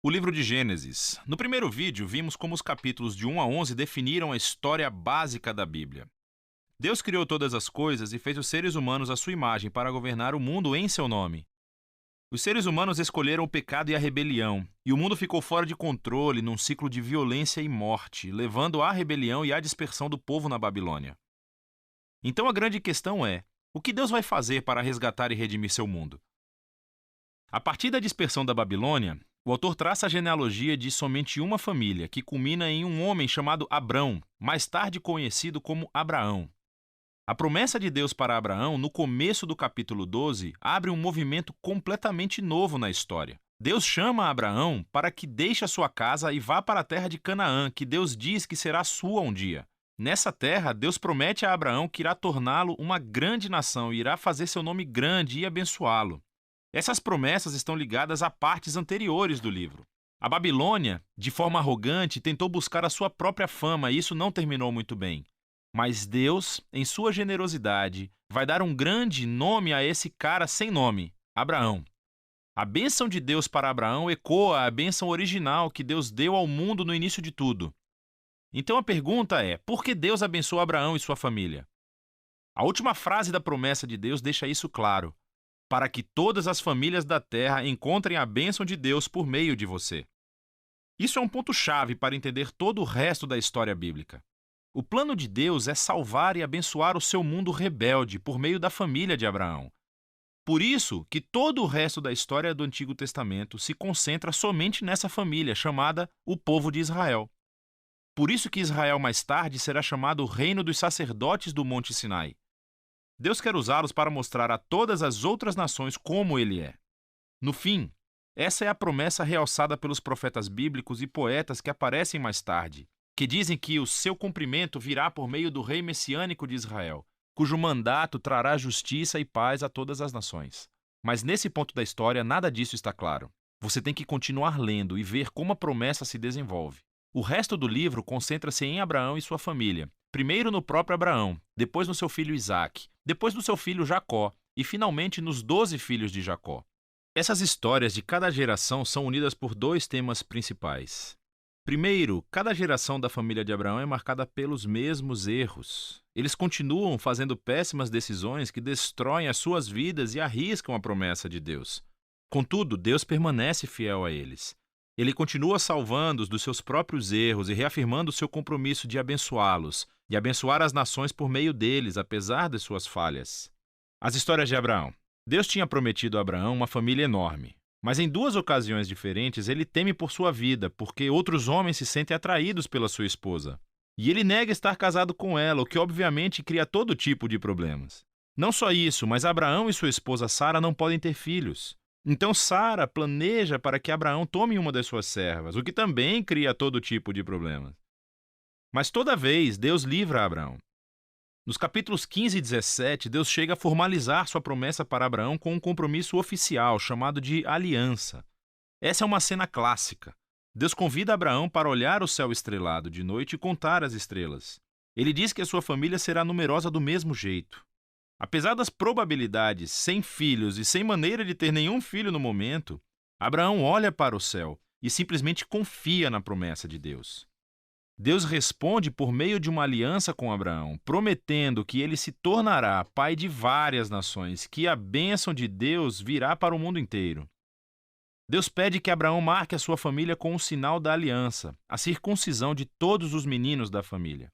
O livro de Gênesis. No primeiro vídeo, vimos como os capítulos de 1 a 11 definiram a história básica da Bíblia. Deus criou todas as coisas e fez os seres humanos à sua imagem para governar o mundo em seu nome. Os seres humanos escolheram o pecado e a rebelião, e o mundo ficou fora de controle num ciclo de violência e morte, levando à rebelião e à dispersão do povo na Babilônia. Então a grande questão é: o que Deus vai fazer para resgatar e redimir seu mundo? A partir da dispersão da Babilônia, o autor traça a genealogia de somente uma família, que culmina em um homem chamado Abrão, mais tarde conhecido como Abraão. A promessa de Deus para Abraão, no começo do capítulo 12, abre um movimento completamente novo na história. Deus chama Abraão para que deixe a sua casa e vá para a terra de Canaã, que Deus diz que será sua um dia. Nessa terra, Deus promete a Abraão que irá torná-lo uma grande nação e irá fazer seu nome grande e abençoá-lo. Essas promessas estão ligadas a partes anteriores do livro. A Babilônia, de forma arrogante, tentou buscar a sua própria fama e isso não terminou muito bem. Mas Deus, em sua generosidade, vai dar um grande nome a esse cara sem nome, Abraão. A bênção de Deus para Abraão ecoa a bênção original que Deus deu ao mundo no início de tudo. Então a pergunta é: por que Deus abençoou Abraão e sua família? A última frase da promessa de Deus deixa isso claro: para que todas as famílias da terra encontrem a bênção de Deus por meio de você. Isso é um ponto-chave para entender todo o resto da história bíblica. O plano de Deus é salvar e abençoar o seu mundo rebelde por meio da família de Abraão. Por isso que todo o resto da história do Antigo Testamento se concentra somente nessa família, chamada o povo de Israel. Por isso que Israel mais tarde será chamado o reino dos sacerdotes do Monte Sinai. Deus quer usá-los para mostrar a todas as outras nações como Ele é. No fim, essa é a promessa realçada pelos profetas bíblicos e poetas que aparecem mais tarde, que dizem que o seu cumprimento virá por meio do rei messiânico de Israel, cujo mandato trará justiça e paz a todas as nações. Mas nesse ponto da história, nada disso está claro. Você tem que continuar lendo e ver como a promessa se desenvolve. O resto do livro concentra-se em Abraão e sua família. Primeiro no próprio Abraão, depois no seu filho Isaque, depois no seu filho Jacó e finalmente nos 12 filhos de Jacó. Essas histórias de cada geração são unidas por dois temas principais. Primeiro, cada geração da família de Abraão é marcada pelos mesmos erros. Eles continuam fazendo péssimas decisões que destroem as suas vidas e arriscam a promessa de Deus. Contudo, Deus permanece fiel a eles. Ele continua salvando-os dos seus próprios erros e reafirmando o seu compromisso de abençoá-los e abençoar as nações por meio deles, apesar de suas falhas. As histórias de Abraão. Deus tinha prometido a Abraão uma família enorme, mas em duas ocasiões diferentes ele teme por sua vida, porque outros homens se sentem atraídos pela sua esposa. E ele nega estar casado com ela, o que obviamente cria todo tipo de problemas. Não só isso, mas Abraão e sua esposa Sara não podem ter filhos. Então Sara planeja para que Abraão tome uma das suas servas, o que também cria todo tipo de problemas. Mas toda vez Deus livra Abraão. Nos capítulos 15 e 17, Deus chega a formalizar sua promessa para Abraão com um compromisso oficial, chamado de aliança. Essa é uma cena clássica. Deus convida Abraão para olhar o céu estrelado de noite e contar as estrelas. Ele diz que a sua família será numerosa do mesmo jeito. Apesar das probabilidades, sem filhos e sem maneira de ter nenhum filho no momento, Abraão olha para o céu e simplesmente confia na promessa de Deus. Deus responde por meio de uma aliança com Abraão, prometendo que ele se tornará pai de várias nações, que a bênção de Deus virá para o mundo inteiro. Deus pede que Abraão marque a sua família com o sinal da aliança, a circuncisão de todos os meninos da família.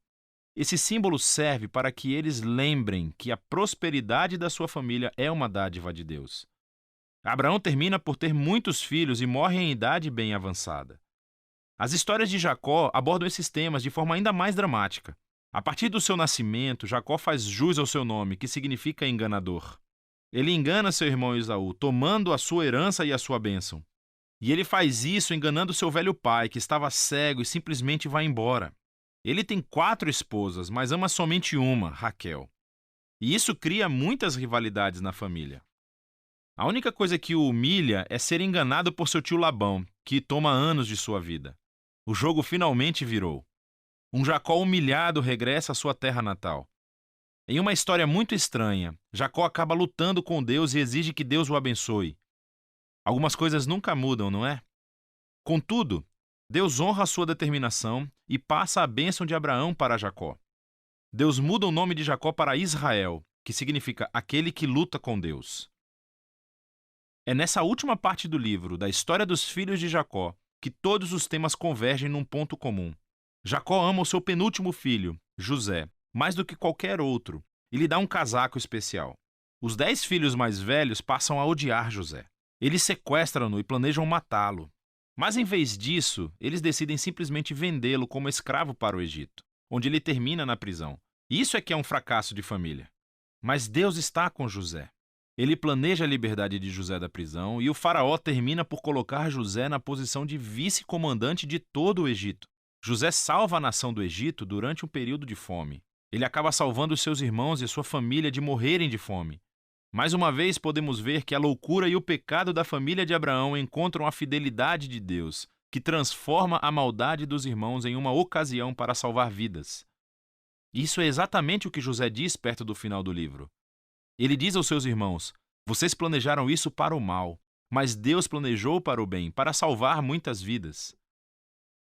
Esse símbolo serve para que eles lembrem que a prosperidade da sua família é uma dádiva de Deus. Abraão termina por ter muitos filhos e morre em idade bem avançada. As histórias de Jacó abordam esses temas de forma ainda mais dramática. A partir do seu nascimento, Jacó faz jus ao seu nome, que significa enganador. Ele engana seu irmão Esaú, tomando a sua herança e a sua bênção. E ele faz isso enganando seu velho pai, que estava cego e simplesmente vai embora. Ele tem 4 esposas, mas ama somente uma, Raquel. E isso cria muitas rivalidades na família. A única coisa que o humilha é ser enganado por seu tio Labão, que toma anos de sua vida. O jogo finalmente virou. Um Jacó humilhado regressa à sua terra natal. Em uma história muito estranha, Jacó acaba lutando com Deus e exige que Deus o abençoe. Algumas coisas nunca mudam, não é? Contudo, Deus honra a sua determinação e passa a bênção de Abraão para Jacó. Deus muda o nome de Jacó para Israel, que significa aquele que luta com Deus. É nessa última parte do livro, da história dos filhos de Jacó, que todos os temas convergem num ponto comum. Jacó ama o seu penúltimo filho, José, mais do que qualquer outro, e lhe dá um casaco especial. Os 10 filhos mais velhos passam a odiar José. Eles sequestram-no e planejam matá-lo. Mas em vez disso, eles decidem simplesmente vendê-lo como escravo para o Egito, onde ele termina na prisão. Isso é que é um fracasso de família. Mas Deus está com José. Ele planeja a liberdade de José da prisão e o faraó termina por colocar José na posição de vice-comandante de todo o Egito. José salva a nação do Egito durante um período de fome. Ele acaba salvando os seus irmãos e sua família de morrerem de fome. Mais uma vez podemos ver que a loucura e o pecado da família de Abraão encontram a fidelidade de Deus, que transforma a maldade dos irmãos em uma ocasião para salvar vidas. Isso é exatamente o que José diz perto do final do livro. Ele diz aos seus irmãos: "Vocês planejaram isso para o mal, mas Deus planejou para o bem, para salvar muitas vidas."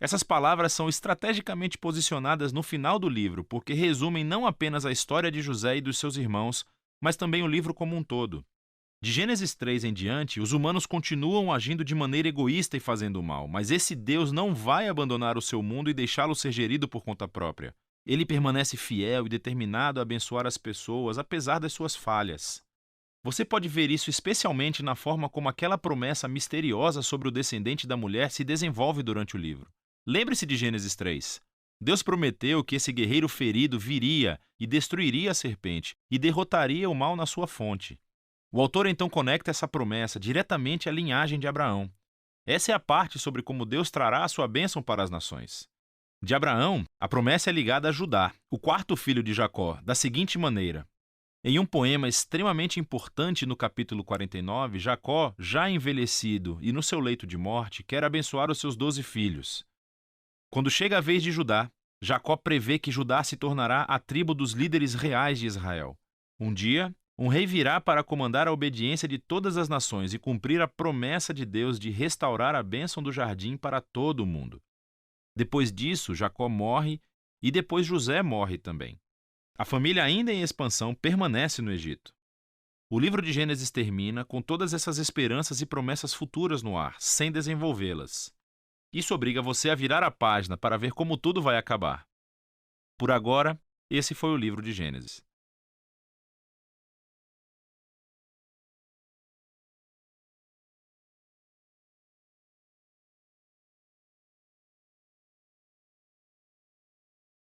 Essas palavras são estrategicamente posicionadas no final do livro, porque resumem não apenas a história de José e dos seus irmãos, mas também o livro como um todo. De Gênesis 3 em diante, os humanos continuam agindo de maneira egoísta e fazendo o mal, mas esse Deus não vai abandonar o seu mundo e deixá-lo ser gerido por conta própria. Ele permanece fiel e determinado a abençoar as pessoas, apesar das suas falhas. Você pode ver isso especialmente na forma como aquela promessa misteriosa sobre o descendente da mulher se desenvolve durante o livro. Lembre-se de Gênesis 3. Deus prometeu que esse guerreiro ferido viria e destruiria a serpente e derrotaria o mal na sua fonte. O autor então conecta essa promessa diretamente à linhagem de Abraão. Essa é a parte sobre como Deus trará a sua bênção para as nações. De Abraão, a promessa é ligada a Judá, o quarto filho de Jacó, da seguinte maneira. Em um poema extremamente importante no capítulo 49, Jacó, já envelhecido e no seu leito de morte, quer abençoar os seus 12 filhos. Quando chega a vez de Judá, Jacó prevê que Judá se tornará a tribo dos líderes reais de Israel. Um dia, um rei virá para comandar a obediência de todas as nações e cumprir a promessa de Deus de restaurar a bênção do jardim para todo o mundo. Depois disso, Jacó morre e depois José morre também. A família, ainda em expansão, permanece no Egito. O livro de Gênesis termina com todas essas esperanças e promessas futuras no ar, sem desenvolvê-las. Isso obriga você a virar a página para ver como tudo vai acabar. Por agora, esse foi o livro de Gênesis.